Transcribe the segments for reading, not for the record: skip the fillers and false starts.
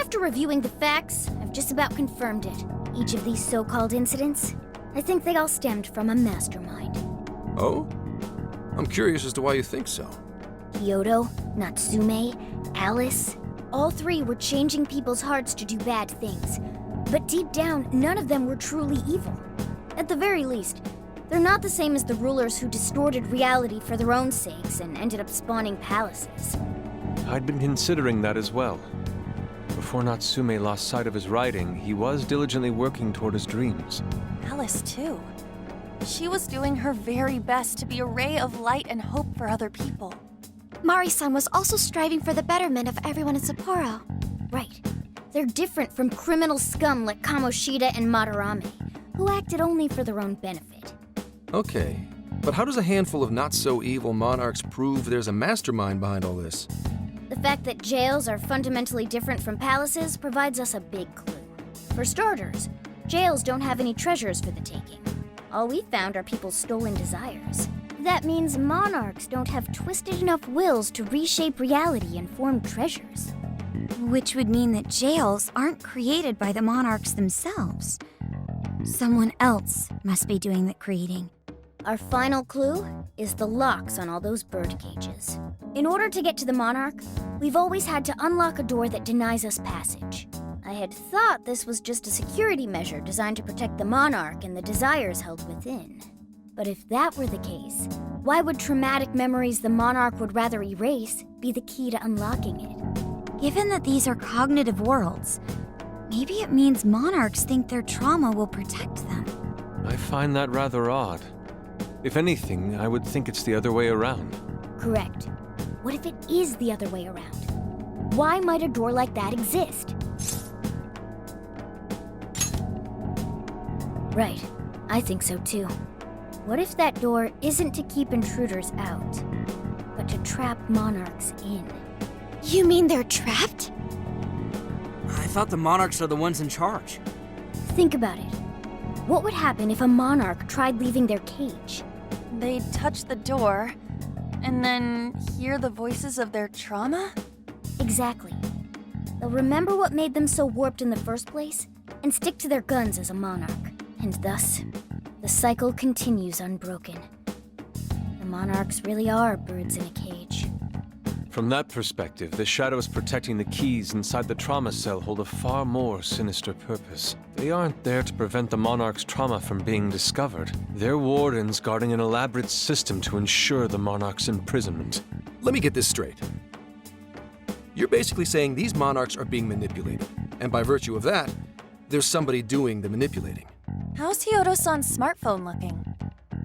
After reviewing the facts, I've just about confirmed it. Each of these so-called incidents, I think they all stemmed from a mastermind. Oh? I'm curious as to why you think so. Kyoto, Natsume, Alice, all three were changing people's hearts to do bad things. But deep down, none of them were truly evil. At the very least, they're not the same as the rulers who distorted reality for their own sakes and ended up spawning palaces. I'd been considering that as well. Before Natsume lost sight of his writing, he was diligently working toward his dreams. Alice, too. She was doing her very best to be a ray of light and hope for other people. Mari-san was also striving for the betterment of everyone in Sapporo. Right. They're different from criminal scum like Kamoshida and Madarame, who acted only for their own benefit. Okay, but how does a handful of not-so-evil monarchs prove there's a mastermind behind all this? The fact that jails are fundamentally different from palaces provides us a big clue. For starters, jails don't have any treasures for the taking. All we found are people's stolen desires. That means monarchs don't have twisted enough wills to reshape reality and form treasures. Which would mean that jails aren't created by the monarchs themselves. Someone else must be doing the creating. Our final clue is the locks on all those bird cages. In order to get to the monarch, we've always had to unlock a door that denies us passage. I had thought this was just a security measure designed to protect the monarch and the desires held within. But if that were the case, why would traumatic memories the monarch would rather erase be the key to unlocking it? Given that these are cognitive worlds, maybe it means monarchs think their trauma will protect them. I find that rather odd. If anything, I would think it's the other way around. Correct. What if it is the other way around? Why might a door like that exist? Right. I think so too. What if that door isn't to keep intruders out, but to trap monarchs in? You mean they're trapped? I thought the monarchs are the ones in charge. Think about it. What would happen if a monarch tried leaving their cage? They'd touch the door, and then hear the voices of their trauma? Exactly. They'll remember what made them so warped in the first place, and stick to their guns as a monarch. And thus, the cycle continues unbroken. The monarchs really are birds in a cage. From that perspective, the shadows protecting the keys inside the trauma cell hold a far more sinister purpose. They aren't there to prevent the monarch's trauma from being discovered. They're wardens guarding an elaborate system to ensure the monarch's imprisonment. Let me get this straight. You're basically saying these monarchs are being manipulated, and by virtue of that, there's somebody doing the manipulating. How's Hyodo-san's smartphone looking?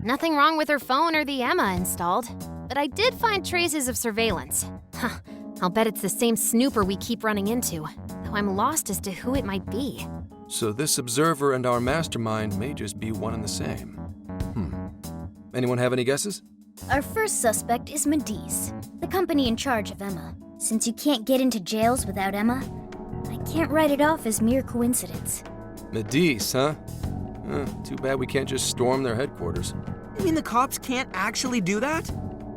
Nothing wrong with her phone or the Emma installed, but I did find traces of surveillance. Huh, I'll bet it's the same snooper we keep running into, though I'm lost as to who it might be. So this observer and our mastermind may just be one and the same. Anyone have any guesses? Our first suspect is Medice, the company in charge of Emma. Since you can't get into jails without Emma, I can't write it off as mere coincidence. Medice, huh? Too bad we can't just storm their headquarters. You mean the cops can't actually do that?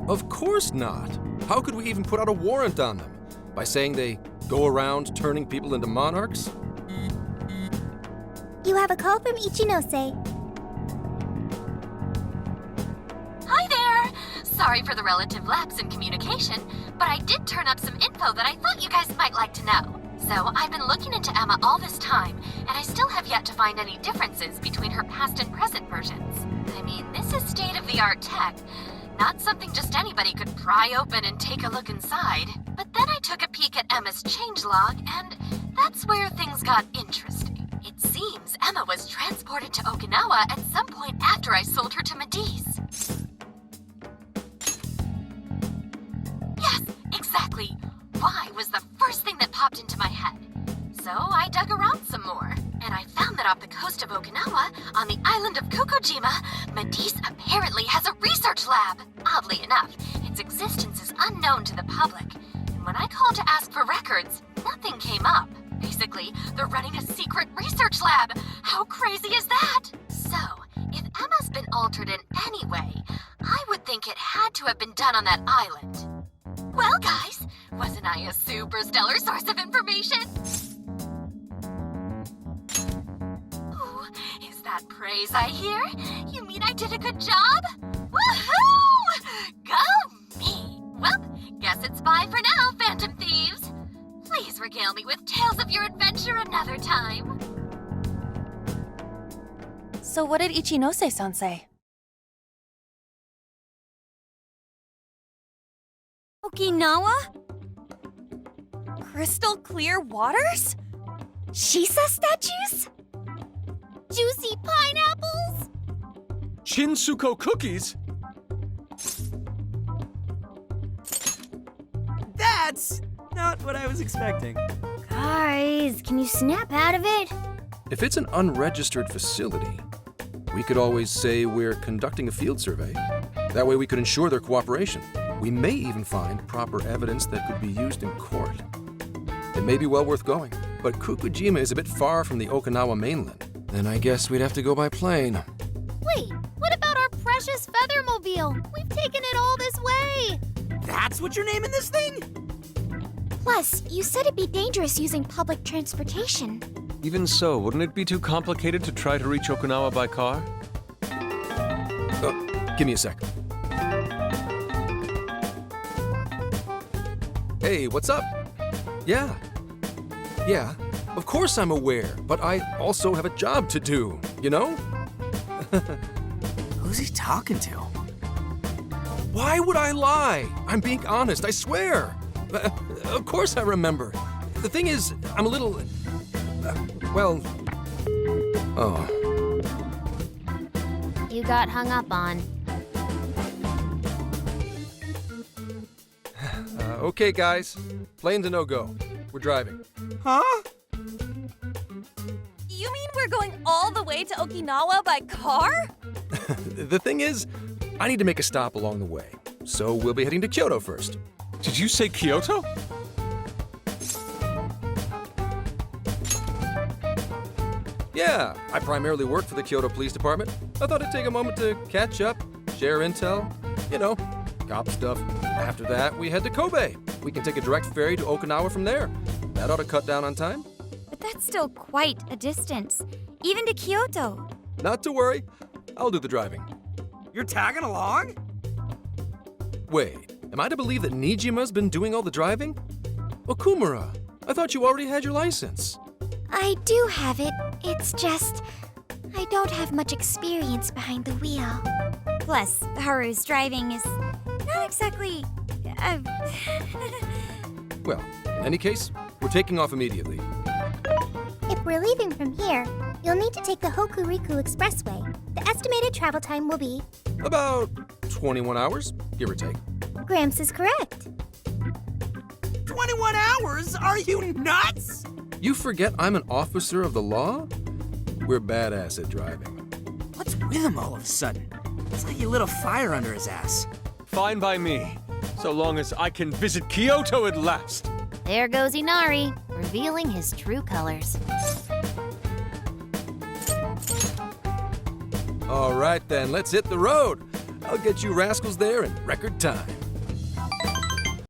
Of course not. How could we even put out a warrant on them? By saying they go around turning people into monarchs? You have a call from Ichinose. Hi there! Sorry for the relative lapse in communication, but I did turn up some info that I thought you guys might like to know. So I've been looking into Emma all this time, and I still have yet to find any differences between her past and present versions. I mean, this is state-of-the-art tech, not something just anybody could pry open and take a look inside. But then I took a peek at Emma's changelog, and that's where things got interesting. It seems Emma was transported to Okinawa at some point after I sold her to Medice. Yes, exactly. Why was the first thing that popped into my head. So I dug around some more, and I found that off the coast of Okinawa, on the island of Kokojima, Medice apparently has a research lab. Oddly enough, its existence is unknown to the public, and when I called to ask for records, nothing came up. Basically, they're running a secret research lab. How crazy is that? So, if Emma's been altered in any way, I would think it had to have been done on that island. Well, guys, wasn't I a super stellar source of information? that praise I hear? You mean I did a good job? Woohoo! Go me! Well, guess it's bye for now, Phantom Thieves. Please regale me with tales of your adventure another time. So what did Ichinose-san say? Okinawa? Crystal clear waters? Shisa statues? Juicy pineapples? Shinsuko cookies? That's not what I was expecting. Guys, can you snap out of it? If it's an unregistered facility, we could always say we're conducting a field survey. That way we could ensure their cooperation. We may even find proper evidence that could be used in court. It may be well worth going, but Kukujima is a bit far from the Okinawa mainland. Then I guess we'd have to go by plane. Wait, what about our precious Feathermobile? We've taken it all this way. That's what you're naming this thing? Plus, you said it'd be dangerous using public transportation. Even so, wouldn't it be too complicated to try to reach Okinawa by car? Give me a sec. Hey, what's up? Yeah, of course I'm aware, but I also have a job to do, you know? Who's he talking to? Why would I lie? I'm being honest, I swear. Of course I remember. The thing is, I'm a little... You got hung up on. Okay, guys. Plane's a no-go. We're driving. Huh? You mean we're going all the way to Okinawa by car? The thing is, I need to make a stop along the way. So we'll be heading to Kyoto first. Did you say Kyoto? Yeah, I primarily work for the Kyoto Police Department. I thought I'd take a moment to catch up, share intel, you know, cop stuff. After that, we head to Kobe. We can take a direct ferry to Okinawa from there. That ought to cut down on time. But that's still quite a distance, even to Kyoto. Not to worry, I'll do the driving. You're tagging along? Wait, am I to believe that Nijima's been doing all the driving? Okumura, I thought you already had your license. I do have it. It's just, I don't have much experience behind the wheel. Plus, Haru's driving is not exactly... Well, in any case, we're taking off immediately. If we're leaving from here, you'll need to take the Hokuriku Expressway. The estimated travel time will be... About 21 hours, give or take. Gramps is correct. 21 hours? Are you nuts? You forget I'm an officer of the law? We're badass at driving. What's with him all of a sudden? It's like you lit a fire under his ass. Fine by me, so long as I can visit Kyoto at last. There goes Inari, revealing his true colors. All right then, let's hit the road. I'll get you rascals there in record time.